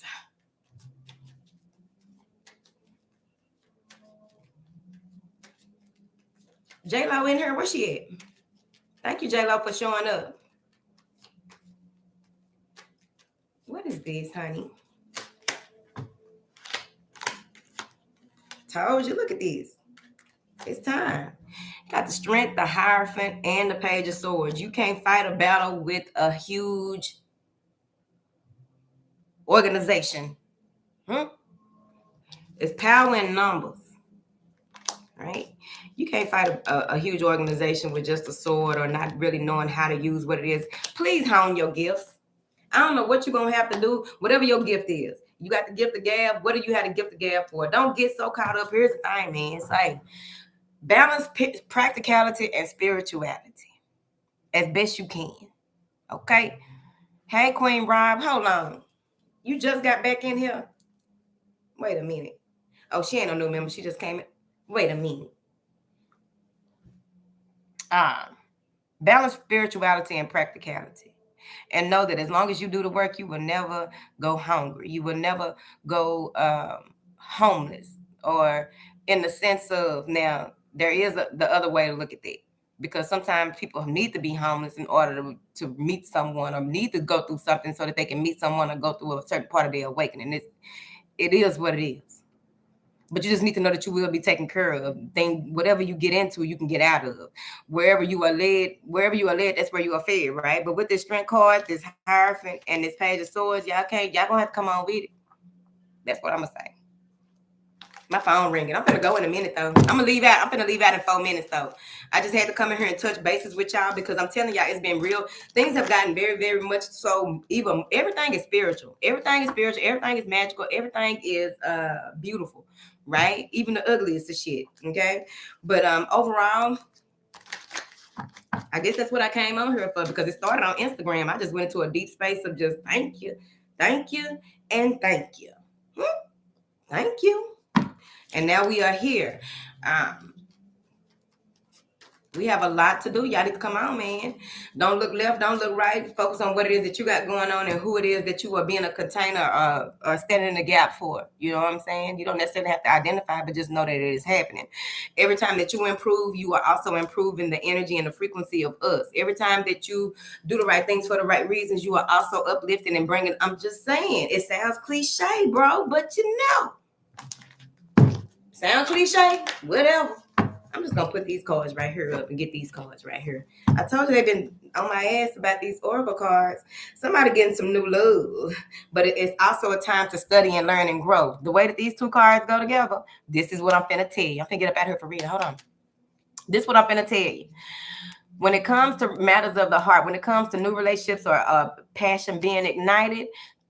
J-Lo in here? Where's she at? Thank you, J-Lo, for showing up. What is this, honey? Told you, look at this. It's time. Got the Strength, the Hierophant, and the Page of Swords. You can't fight a battle with a huge organization. It's power in numbers, right? You can't fight a huge organization with just a sword or not really knowing how to use what it is. Please hone your gifts. I don't know what you're going to have to do, whatever your gift is. You got the gift of gab. What do you have to gift of gab for? Don't get so caught up. Here's the thing, man. It's like balance practicality and spirituality as best you can. Okay? Hey, Queen Rob, hold on. You just got back in here? Wait a minute. Oh, she ain't no new member. She just came in. Wait a minute. Balance spirituality and practicality. And know that as long as you do the work, you will never go hungry. You will never go homeless, or in the sense of, now, There is the other way to look at that. Because sometimes people need to be homeless in order to meet someone, or need to go through something so that they can meet someone or go through a certain part of their awakening. It is what it is. But you just need to know that you will be taken care of. Whatever you get into, you can get out of. Wherever you are led, that's where you are fed, right? But with this strength card, this Hierophant, and this Page of Swords, y'all gonna have to come on with it. That's what I'm gonna say. My phone ringing. I'm gonna go in a minute though. I'm gonna leave out in 4 minutes though. I just had to come in here and touch bases with y'all because I'm telling y'all, it's been real. Things have gotten very, very much so. Even everything is spiritual. Everything is spiritual. Everything is magical. Everything is beautiful, right? Even the ugliest of shit. Okay, but overall, I guess that's what I came on here for, because it started on Instagram. I just went into a deep space of just thank you, and thank you. Thank you. And now we are here. We have a lot to do. Y'all need to come on, man. Don't look left, don't look right. Focus on what it is that you got going on and who it is that you are being a container or standing in the gap for. You know what I'm saying? You don't necessarily have to identify, but just know that it is happening. Every time that you improve, you are also improving the energy and the frequency of us. Every time that you do the right things for the right reasons, you are also uplifting and bringing. I'm just saying, it sounds cliche, bro, but you know. Sound cliche? Whatever. I'm just gonna put these cards right here up and get these cards right here. I told you they've been on my ass about these oracle cards. Somebody getting some new love, but it's also a time to study and learn and grow. The way that these two cards go together, this is what I'm finna tell you. I'm finna get up out here for real. Hold on. This is what I'm finna tell you. When it comes to matters of the heart, when it comes to new relationships or passion being ignited,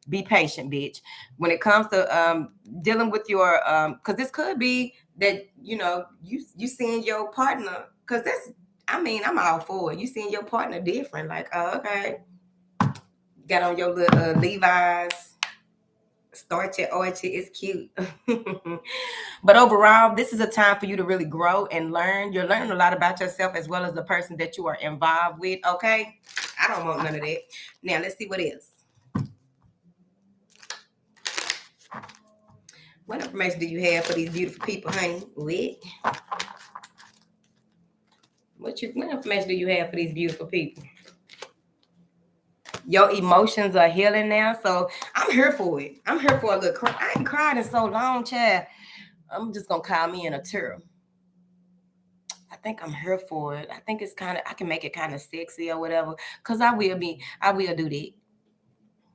be patient, bitch. When it comes to dealing with your, because this could be that, you know, you seeing your partner, because that's, I mean, I'm all for it. You seeing your partner different, like, oh, okay, got on your little Levi's, starchy, archy, it's cute. But overall, this is a time for you to really grow and learn. You're learning a lot about yourself as well as the person that you are involved with, okay? I don't want none of that. Now, let's see what is. What information do you have for these beautiful people, honey? What information do you have for these beautiful people? Your emotions are healing now, so I'm here for it. I'm here for a little cry. I ain't cried in so long, Chad. I'm just gonna call me in a tear. I think I'm here for it. I think it's kind of, I can make it kind of sexy or whatever, because I will do that.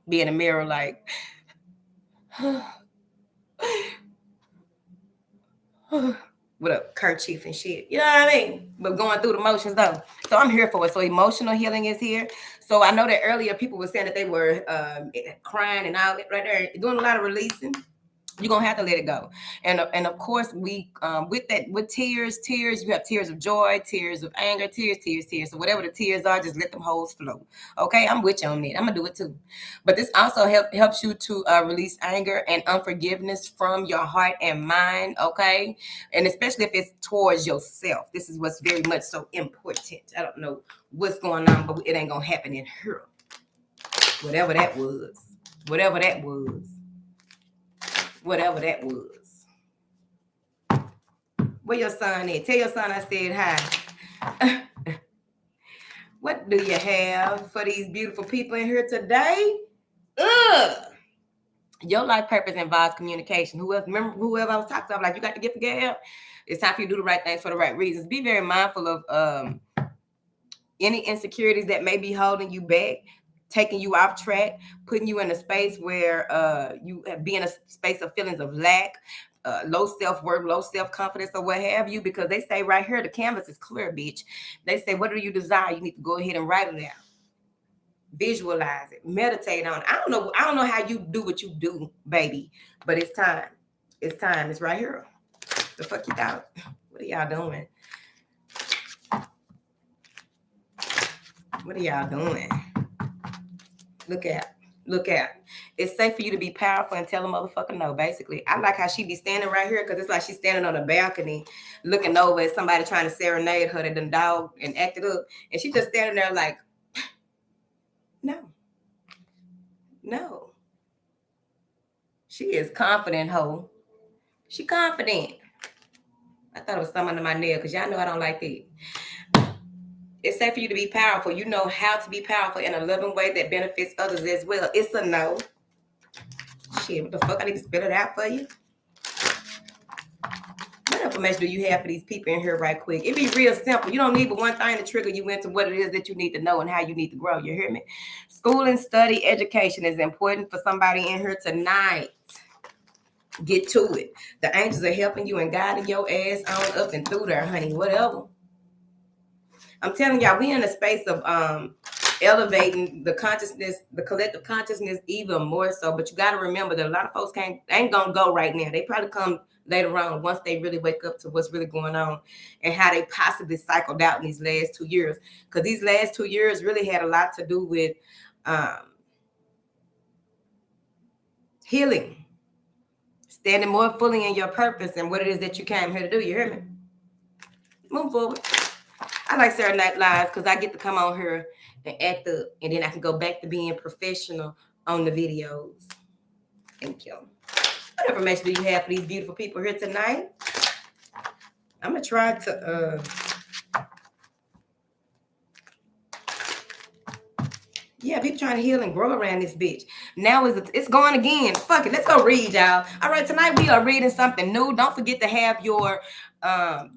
Be in the mirror like, with a kerchief and shit. You know what I mean? But going through the motions though. So I'm here for it. So emotional healing is here. So I know that earlier people were saying that they were crying and all that right there, doing a lot of releasing. You're gonna have to let it go. And of course, we with tears, you have tears of joy, tears of anger, tears. So whatever the tears are, just let them holes flow. Okay, I'm with you on that. I'm gonna do it too. But this also helps you to release anger and unforgiveness from your heart and mind. Okay, and especially if it's towards yourself. This is what's very much so important. I don't know what's going on, but it ain't gonna happen in her. Whatever that was. Whatever that was. Whatever that was. Where your son at? Tell your son I said hi. What do you have for these beautiful people in here today? Your life purpose involves communication. Whoever I was talking to, I'm like, you got to get the gab. It's time for you to do the right things for the right reasons. Be very mindful of any insecurities that may be holding you back, taking you off track, putting you in a space where you be in a space of feelings of lack, low self-worth, low self-confidence, or what have you, because they say right here, the canvas is clear, bitch. They say, what do you desire? You need to go ahead and write it down. Visualize it, meditate on it. I don't know how you do what you do, baby, but it's time. It's time. It's right here. The fuck you thought? What are y'all doing? What are y'all doing? Look out. It's safe for you to be powerful and tell a motherfucker no, basically. I like how she be standing right here because it's like she's standing on a balcony looking over at somebody trying to serenade her that done dog and acted up. And she just standing there like, no. She is confident, ho. She confident. I thought it was something under my nail because y'all know I don't like that. It's safe for you to be powerful. You know how to be powerful in a loving way that benefits others as well. It's a no. Shit, what the fuck? I need to spell it out for you. What information do you have for these people in here right quick? It be real simple. You don't need but one thing to trigger you into what it is that you need to know and how you need to grow. You hear me? School and study education is important for somebody in here tonight. Get to it. The angels are helping you and guiding your ass on up and through there, honey. Whatever. I'm telling y'all, we in a space of elevating the consciousness, the collective consciousness even more so. But you got to remember that a lot of folks ain't gonna go right now. They probably come later on once they really wake up to what's really going on and how they possibly cycled out in these last 2 years. Because these last 2 years really had a lot to do with healing, standing more fully in your purpose and what it is that you came here to do. You hear me? Move forward. I like Saturday Night Live because I get to come on here and act up, and then I can go back to being professional on the videos. Thank you. What information do you have for these beautiful people here tonight? I'm gonna try to yeah, people trying to heal and grow around this bitch. Now it's going again. Fuck it, let's go read, y'all. All right, tonight we are reading something new. Don't forget to have your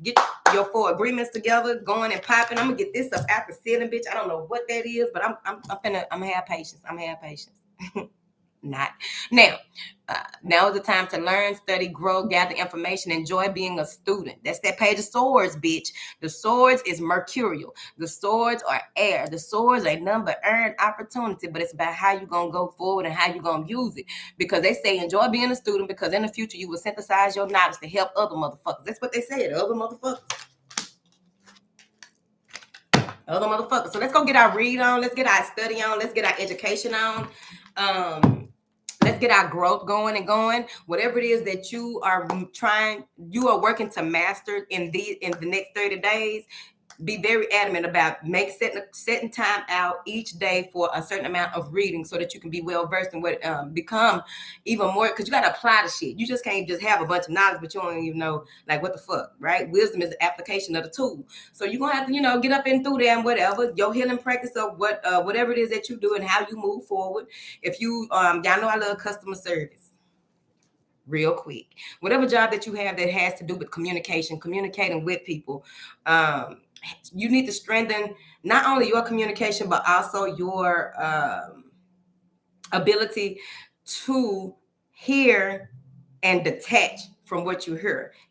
get your 4 agreements together, going and popping. I'm gonna get this up after sitting, bitch. I don't know what that is, but I'm gonna have patience. I'm gonna have patience. Not now. Now is the time to learn, study, grow, gather information, enjoy being a student. That's that page of swords, bitch. The swords is mercurial. The swords are air. The swords are nothing but earned opportunity, but it's about how you gonna go forward and how you gonna use it. Because they say enjoy being a student because in the future you will synthesize your knowledge to help other motherfuckers. That's what they said, other motherfuckers. Other motherfuckers. So let's go get our read on. Let's get our study on. Let's get our education on. Let's get our growth going and going. Whatever it is that you are working to master in the next 30 days, be very adamant about setting time out each day for a certain amount of reading so that you can be well versed in what become even more, because you got to apply the shit. You just can't just have a bunch of knowledge but you don't even know like what the fuck, right? Wisdom is the application of the tool. So you're gonna have to get up and through there and whatever your healing practice of whatever it is that you do and how you move forward. If you y'all know I love customer service. Real quick, whatever job that you have that has to do with communicating with people, you need to strengthen not only your communication but also your ability to hear and detach from what you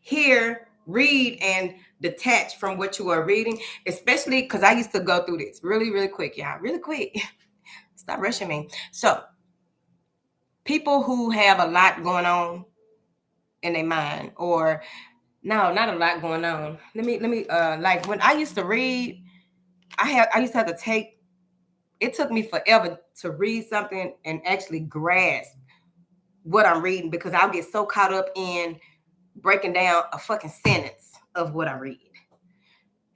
hear, read and detach from what you are reading, especially because I used to go through this really quick, y'all. Really quick. Stop rushing me. So people who have a lot going on in their mind, or no, not a lot going on. Let me like when I used to read, I used to have to take, it took me forever to read something and actually grasp what I'm reading because I'll get so caught up in breaking down a fucking sentence of what I read.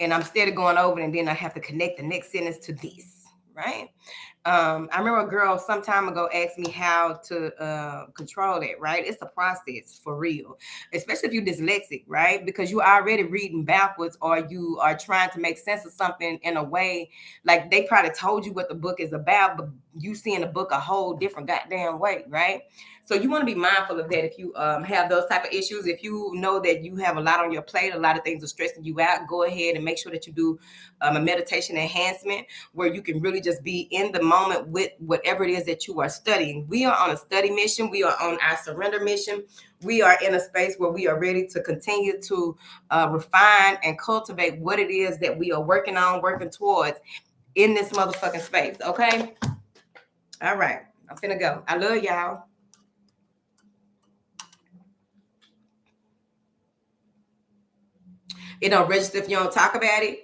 And I'm steady going over it, and then I have to connect the next sentence to this, right? I remember a girl some time ago asked me how to control that, right? It's a process for real, especially if you're dyslexic, right? Because you're already reading backwards or you are trying to make sense of something in a way like they probably told you what the book is about, but you see in the book a whole different goddamn way, right? So you want to be mindful of that if you have those type of issues. If you know that you have a lot on your plate, a lot of things are stressing you out, go ahead and make sure that you do a meditation enhancement where you can really just be in the moment with whatever it is that you are studying. We are on a study mission. We are on our surrender mission. We are in a space where we are ready to continue to refine and cultivate what it is that we are working towards in this motherfucking space. Okay. All right. I'm finna go. I love y'all. It don't register if you don't talk about it.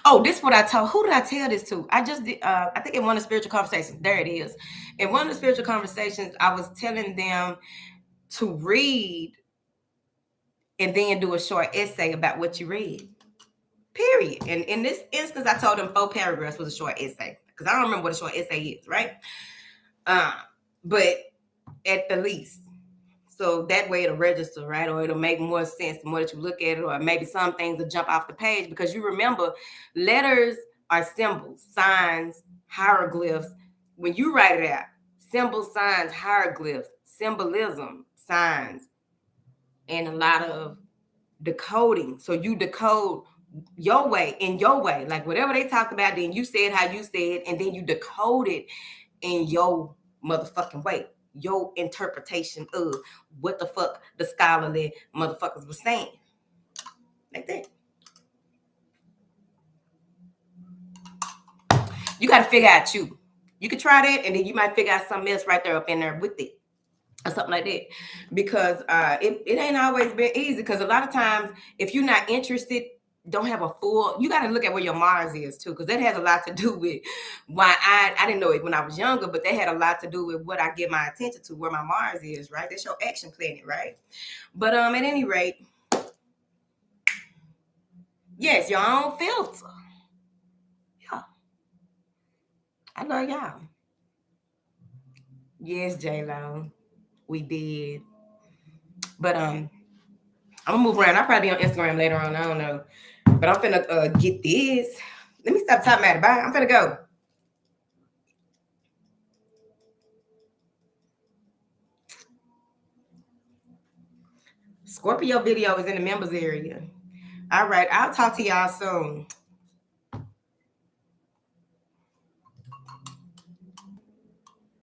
Oh, this is what I told. Who did I tell this to? I just did. I think in one of the spiritual conversations. There it is. In one of the spiritual conversations, I was telling them to read and then do a short essay about what you read. Period. And in this instance, I told them 4 paragraphs was a short essay because I don't remember what a short essay is, right? But at the least. So that way it'll register, right? Or it'll make more sense the more that you look at it, or maybe some things will jump off the page because you remember letters are symbols, signs, hieroglyphs. When you write it out, symbols, signs, hieroglyphs, symbolism, signs, and a lot of decoding. So you decode your way, in your way, like whatever they talked about, then you said how you said, and then you decode it in your motherfucking way, your interpretation of what the fuck the scholarly motherfuckers was saying. Like that. You got to figure out you. You could try that, and then you might figure out something else right there up in there with it, or something like that. Because it ain't always been easy. Because a lot of times, if you're not interested, don't have a full, you got to look at where your Mars is too, because that has a lot to do with why I didn't know it when I was younger, but that had a lot to do with what I give my attention to, where my Mars is, right? That's your action planet, right? But at any rate, yes, your own filter. Yeah, I love y'all. Yes, J Lo, we did. But I'm gonna move around. I'll probably be on Instagram later on. I don't know, but I'm finna get this. Let me stop talking about it. Bye. I'm finna go. Scorpio video is in the members area. All right, I'll talk to y'all soon.